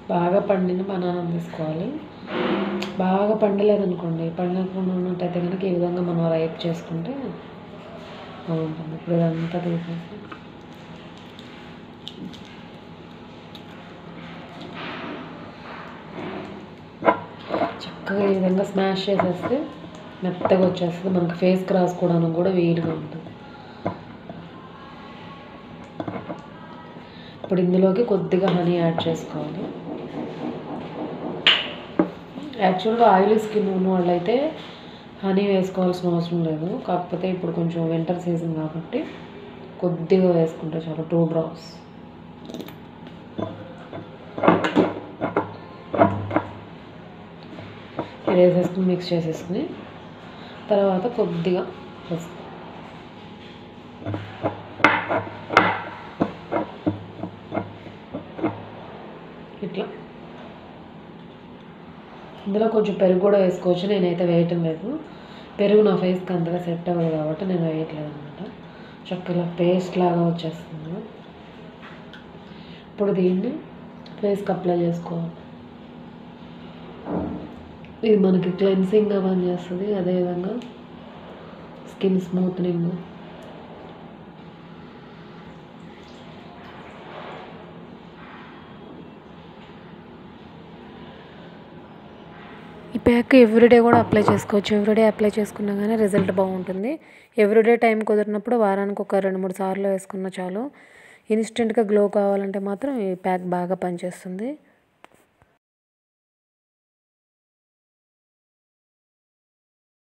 బాగా పండిన బనానా తీసుకోవాలి. బాగా పండలేదనుకోండి, పండకుండా ఉన్నట్టయితే కనుక ఈ విధంగా మనం రైప్ చేసుకుంటే బాగుంటుంది. ఇప్పుడు ఇదంతా తీసేసి చక్కగా ఈ విధంగా స్మాష్ చేసేస్తే మెత్తగా వచ్చేస్తుంది. మనకి ఫేస్కి రాసుకోవడానికి కూడా వీలుగా ఉంటుంది. ఇప్పుడు ఇందులోకి కొద్దిగా హనీ యాడ్ చేసుకోవాలి. యాక్చువల్గా ఆయిలీ స్కిన్ ఉన్న వాళ్ళైతే హనీ వేసుకోవాల్సిన అవసరం లేదు. కాకపోతే ఇప్పుడు కొంచెం వింటర్ సీజన్ కాబట్టి కొద్దిగా వేసుకుంటే చాలు, 2 drops. ఇది వేసేసుకుని మిక్స్ చేసేసుకుని తర్వాత కొద్దిగా పసుపు, ఇట్లా. ఇందులో కొంచెం పెరుగు కూడా వేసుకోవచ్చు. నేనైతే వేయటం లేదు. పెరుగు నా ఫేస్కి అంతగా సెట్ అవ్వదు కాబట్టి నేను వేయట్లేదు అనమాట. చక్కగా పేస్ట్ లాగా వచ్చేస్తుంది. ఇప్పుడు దీన్ని ఫేస్కి అప్లై చేసుకోవాలి. ఇది మనకి క్లెన్సింగ్గా పనిచేస్తుంది. అదేవిధంగా స్కిన్ స్మూత్నింగ్. ఈ ప్యాక్ ఎవ్రీడే కూడా అప్లై చేసుకోవచ్చు. ఎవ్రీడే అప్లై చేసుకున్నా కానీ రిజల్ట్ బాగుంటుంది. ఎవ్రీడే టైం కుదిరినప్పుడు వారానికి ఒక 2-3 సార్లు వేసుకున్న చాలు. ఇన్స్టెంట్గా గ్లో కావాలంటే మాత్రం ఈ ప్యాక్ బాగా పనిచేస్తుంది.